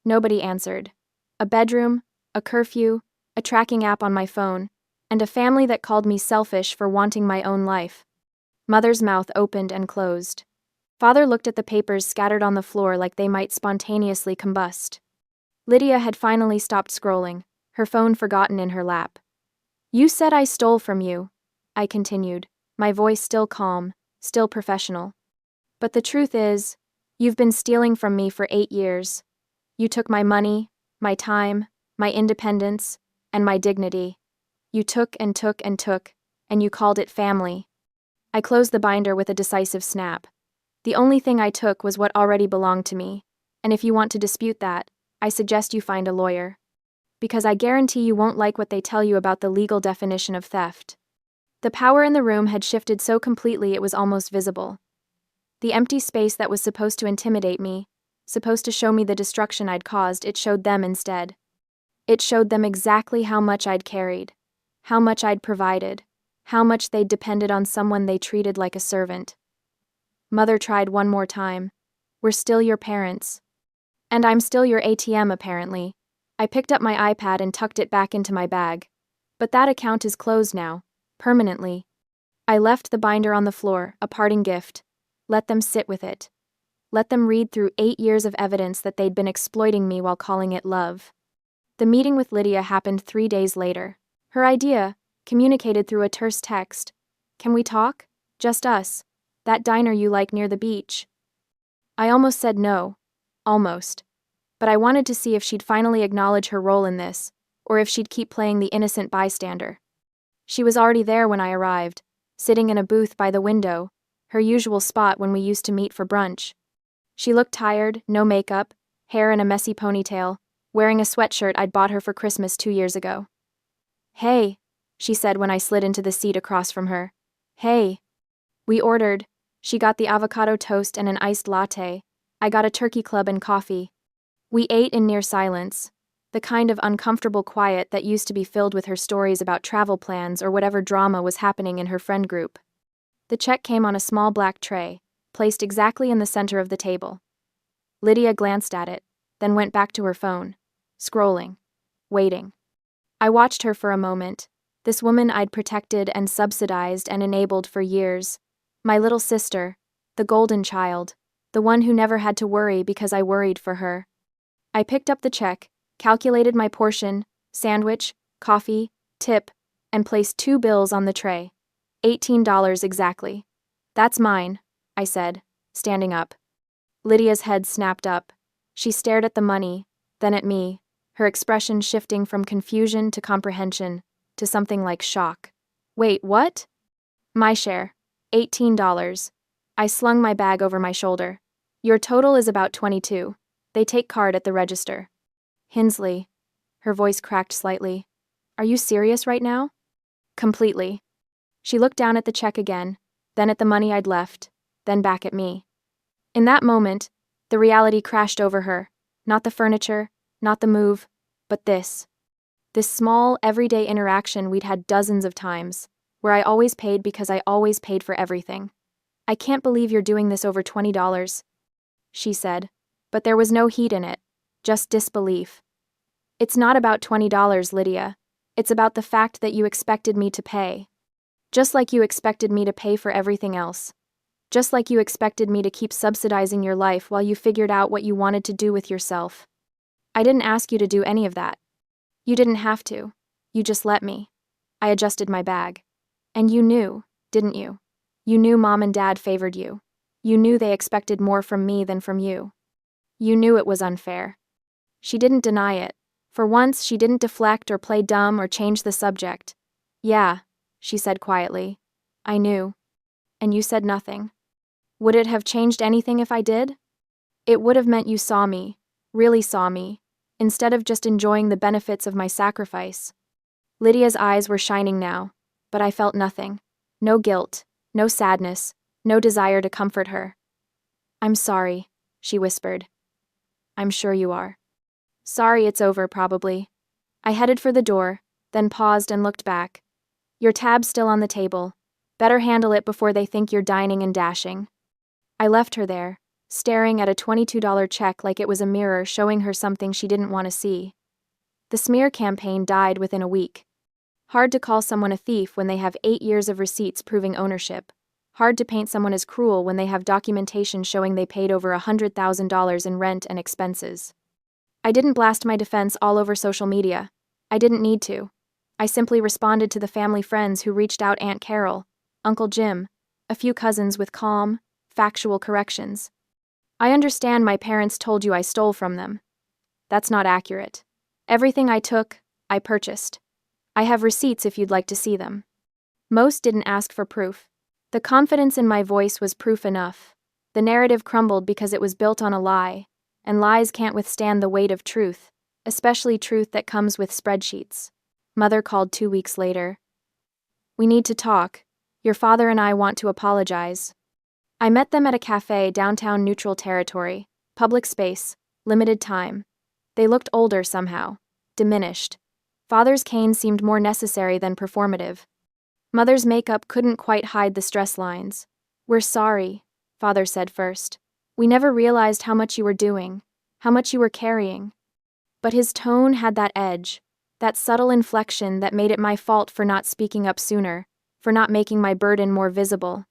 Nobody answered. A bedroom, a curfew, a tracking app on my phone, and a family that called me selfish for wanting my own life. Mother's mouth opened and closed. Father looked at the papers scattered on the floor like they might spontaneously combust. Lydia had finally stopped scrolling, her phone forgotten in her lap. You said I stole from you, I continued, my voice still calm, still professional. But the truth is, you've been stealing from me for 8 years. You took my money, my time, my independence, and my dignity. You took and took and took, and you called it family. I closed the binder with a decisive snap. The only thing I took was what already belonged to me, and if you want to dispute that, I suggest you find a lawyer. Because I guarantee you won't like what they tell you about the legal definition of theft. The power in the room had shifted so completely it was almost visible. The empty space that was supposed to intimidate me, supposed to show me the destruction I'd caused, it showed them instead. It showed them exactly how much I'd carried, how much I'd provided, how much they'd depended on someone they treated like a servant. Mother tried one more time. We're still your parents. And I'm still your ATM, apparently. I picked up my iPad and tucked it back into my bag. But that account is closed now, permanently. I left the binder on the floor, a parting gift. Let them sit with it. Let them read through 8 years of evidence that they'd been exploiting me while calling it love. The meeting with Lydia happened 3 days later. Her idea, communicated through a terse text. Can we talk? Just us. That diner you like near the beach. I almost said no. Almost. But I wanted to see if she'd finally acknowledge her role in this, or if she'd keep playing the innocent bystander. She was already there when I arrived, sitting in a booth by the window, her usual spot when we used to meet for brunch. She looked tired, no makeup, hair in a messy ponytail, wearing a sweatshirt I'd bought her for Christmas 2 years ago. Hey, she said when I slid into the seat across from her. Hey. We ordered. She got the avocado toast and an iced latte. I got a turkey club and coffee. We ate in near silence, the kind of uncomfortable quiet that used to be filled with her stories about travel plans or whatever drama was happening in her friend group. The check came on a small black tray, placed exactly in the center of the table. Lydia glanced at it, then went back to her phone, scrolling, waiting. I watched her for a moment, this woman I'd protected and subsidized and enabled for years, my little sister, the golden child, the one who never had to worry because I worried for her. I picked up the check, calculated my portion, sandwich, coffee, tip, and placed 2 bills on the tray. $18 exactly. That's mine, I said, standing up. Lydia's head snapped up. She stared at the money, then at me, her expression shifting from confusion to comprehension, to something like shock. Wait, what? My share. $18. I slung my bag over my shoulder. Your total is about 22. They take card at the register. Hinsley. Her voice cracked slightly. Are you serious right now? Completely. She looked down at the check again, then at the money I'd left, then back at me. In that moment, the reality crashed over her. Not the furniture, not the move, but this. This small, everyday interaction we'd had dozens of times, where I always paid because I always paid for everything. I can't believe you're doing this over $20, she said, but there was no heat in it, just disbelief. It's not about $20, Lydia. It's about the fact that you expected me to pay. Just like you expected me to pay for everything else. Just like you expected me to keep subsidizing your life while you figured out what you wanted to do with yourself. I didn't ask you to do any of that. You didn't have to. You just let me. I adjusted my bag. And you knew, didn't you? You knew Mom and Dad favored you. You knew they expected more from me than from you. You knew it was unfair. She didn't deny it. For once, she didn't deflect or play dumb or change the subject. Yeah, she said quietly. I knew. And you said nothing. Would it have changed anything if I did? It would have meant you saw me, really saw me, instead of just enjoying the benefits of my sacrifice. Lydia's eyes were shining now, but I felt nothing. No guilt, no sadness, no desire to comfort her. I'm sorry, she whispered. I'm sure you are. Sorry, it's over, probably. I headed for the door, then paused and looked back. Your tab's still on the table. Better handle it before they think you're dining and dashing. I left her there, staring at a $22 check like it was a mirror showing her something she didn't want to see. The smear campaign died within a week. Hard to call someone a thief when they have 8 years of receipts proving ownership. Hard to paint someone as cruel when they have documentation showing they paid over $100,000 in rent and expenses. I didn't blast my defense all over social media. I didn't need to. I simply responded to the family friends who reached out: Aunt Carol, Uncle Jim, a few cousins, with calm, factual corrections. I understand my parents told you I stole from them. That's not accurate. Everything I took, I purchased. I have receipts if you'd like to see them. Most didn't ask for proof. The confidence in my voice was proof enough. The narrative crumbled because it was built on a lie, and lies can't withstand the weight of truth, especially truth that comes with spreadsheets. Mother called 2 weeks later. We need to talk. Your father and I want to apologize. I met them at a cafe downtown, neutral territory, public space, limited time. They looked older somehow, diminished. Father's cane seemed more necessary than performative. Mother's makeup couldn't quite hide the stress lines. We're sorry, Father said first. We never realized how much you were doing, how much you were carrying. But his tone had that edge, that subtle inflection that made it my fault for not speaking up sooner, for not making my burden more visible.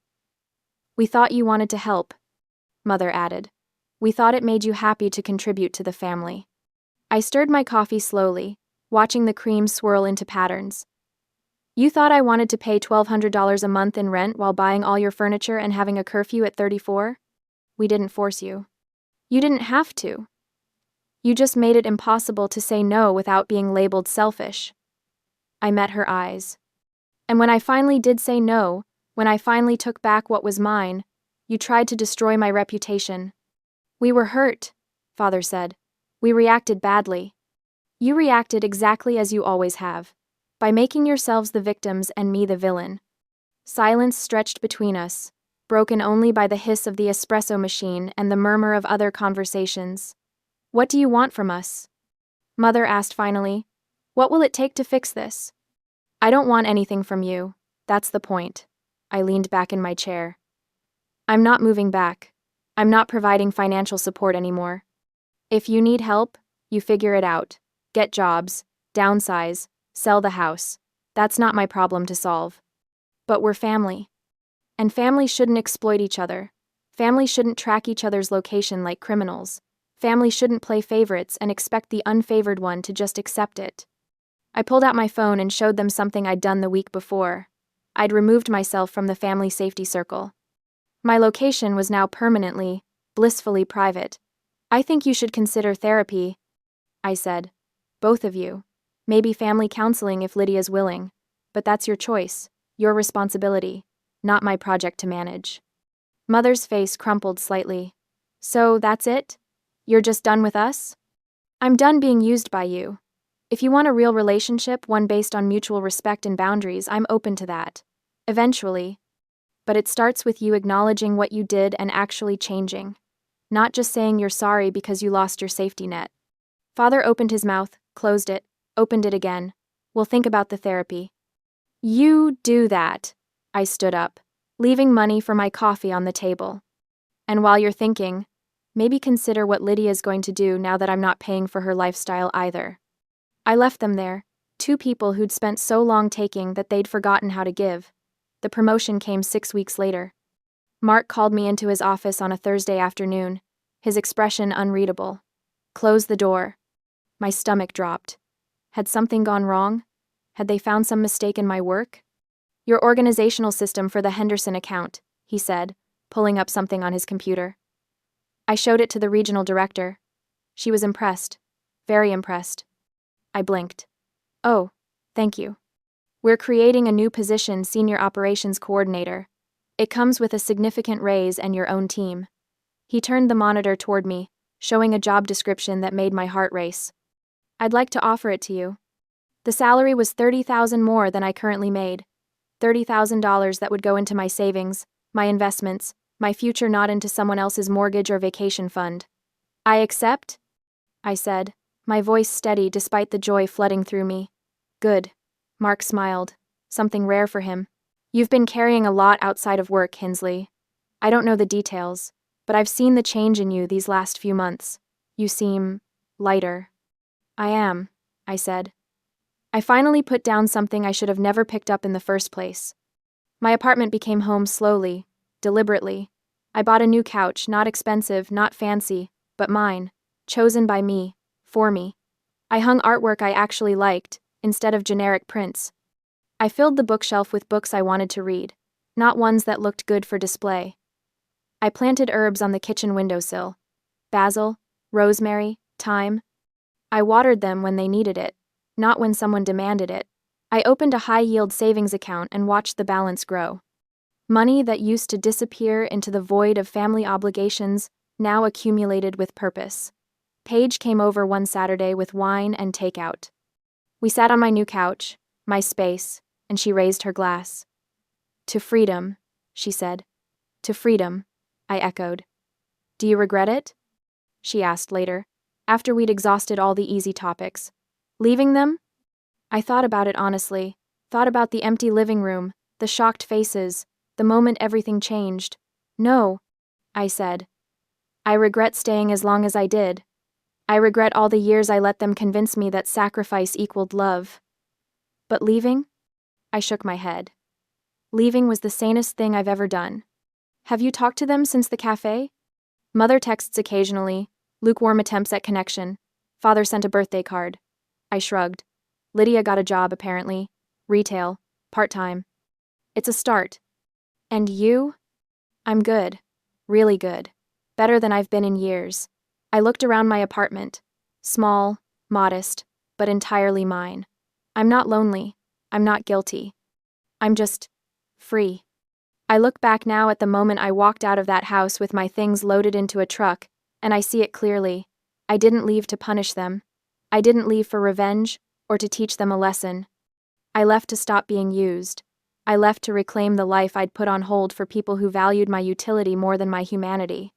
We thought you wanted to help, Mother added. We thought it made you happy to contribute to the family. I stirred my coffee slowly, watching the cream swirl into patterns. You thought I wanted to pay $1,200 a month in rent while buying all your furniture and having a curfew at 34? We didn't force you. You didn't have to. You just made it impossible to say no without being labeled selfish. I met her eyes. And when I finally did say no, when I finally took back what was mine, you tried to destroy my reputation. We were hurt, Father said. We reacted badly. You reacted exactly as you always have, by making yourselves the victims and me the villain. Silence stretched between us, broken only by the hiss of the espresso machine and the murmur of other conversations. What do you want from us? Mother asked finally. What will it take to fix this? I don't want anything from you. That's the point. I leaned back in my chair. I'm not moving back. I'm not providing financial support anymore. If you need help, you figure it out. Get jobs, downsize, sell the house. That's not my problem to solve. But we're family. And families shouldn't exploit each other. Families shouldn't track each other's location like criminals. Families shouldn't play favorites and expect the unfavored one to just accept it. I pulled out my phone and showed them something I'd done the week before. I'd removed myself from the family safety circle. My location was now permanently, blissfully private. I think you should consider therapy, I said. Both of you. Maybe family counseling if Lydia's willing. But that's your choice, your responsibility, not my project to manage. Mother's face crumpled slightly. So that's it? You're just done with us? I'm done being used by you. If you want a real relationship, one based on mutual respect and boundaries, I'm open to that. Eventually. But it starts with you acknowledging what you did and actually changing. Not just saying you're sorry because you lost your safety net. Father opened his mouth, closed it, opened it again. We'll think about the therapy. You do that. I stood up, leaving money for my coffee on the table. And while you're thinking, maybe consider what Lydia's going to do now that I'm not paying for her lifestyle either. I left them there, two people who'd spent so long taking that they'd forgotten how to give. The promotion came 6 weeks later. Mark called me into his office on a Thursday afternoon, his expression unreadable. Close the door. My stomach dropped. Had something gone wrong? Had they found some mistake in my work? Your organizational system for the Henderson account, he said, pulling up something on his computer. I showed it to the regional director. She was impressed. Very impressed. I blinked. Oh, thank you. We're creating a new position, Senior Operations Coordinator. It comes with a significant raise and your own team. He turned the monitor toward me, showing a job description that made my heart race. I'd like to offer it to you. The salary was $30,000 more than I currently made. $30,000 that would go into my savings, my investments, my future, not into someone else's mortgage or vacation fund. I accept? I said, my voice steady despite the joy flooding through me. Good. Mark smiled. Something rare for him. You've been carrying a lot outside of work, Hinsley. I don't know the details, but I've seen the change in you these last few months. You seem lighter. I am, I said. I finally put down something I should have never picked up in the first place. My apartment became home slowly, deliberately. I bought a new couch, not expensive, not fancy, but mine, chosen by me, for me. I hung artwork I actually liked, instead of generic prints. I filled the bookshelf with books I wanted to read, not ones that looked good for display. I planted herbs on the kitchen windowsill. Basil, rosemary, thyme. I watered them when they needed it, not when someone demanded it. I opened a high-yield savings account and watched the balance grow. Money that used to disappear into the void of family obligations now accumulated with purpose. Paige came over one Saturday with wine and takeout. We sat on my new couch, my space, and she raised her glass. To freedom, she said. To freedom, I echoed. Do you regret it? She asked later, after we'd exhausted all the easy topics. Leaving them? I thought about it honestly, thought about the empty living room, the shocked faces, the moment everything changed. No, I said. I regret staying as long as I did. I regret all the years I let them convince me that sacrifice equaled love. But leaving? I shook my head. Leaving was the sanest thing I've ever done. Have you talked to them since the cafe? Mother texts occasionally, lukewarm attempts at connection. Father sent a birthday card. I shrugged. Lydia got a job, apparently. Retail. Part-time. It's a start. And you? I'm good. Really good. Better than I've been in years. I looked around my apartment. Small, modest, but entirely mine. I'm not lonely. I'm not guilty. I'm just free. I look back now at the moment I walked out of that house with my things loaded into a truck, and I see it clearly. I didn't leave to punish them. I didn't leave for revenge or to teach them a lesson. I left to stop being used. I left to reclaim the life I'd put on hold for people who valued my utility more than my humanity.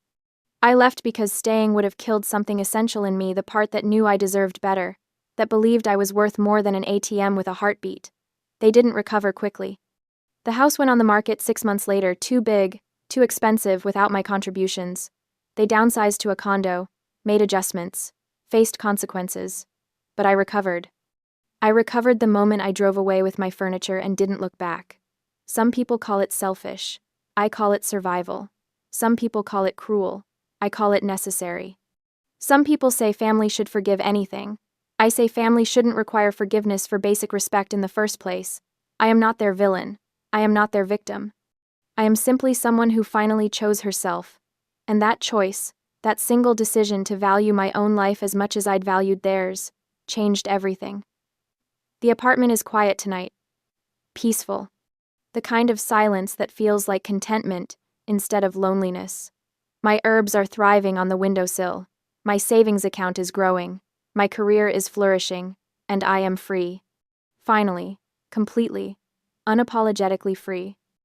I left because staying would have killed something essential in me, the part that knew I deserved better, that believed I was worth more than an ATM with a heartbeat. They didn't recover quickly. The house went on the market 6 months later, too big, too expensive without my contributions. They downsized to a condo, made adjustments, faced consequences. But I recovered. I recovered the moment I drove away with my furniture and didn't look back. Some people call it selfish. I call it survival. Some people call it cruel. I call it necessary. Some people say family should forgive anything. I say family shouldn't require forgiveness for basic respect in the first place. I am not their villain. I am not their victim. I am simply someone who finally chose herself. And that choice, that single decision to value my own life as much as I'd valued theirs, changed everything. The apartment is quiet tonight. Peaceful. The kind of silence that feels like contentment instead of loneliness. My herbs are thriving on the windowsill. My savings account is growing. My career is flourishing. And I am free. Finally. Completely. Unapologetically free.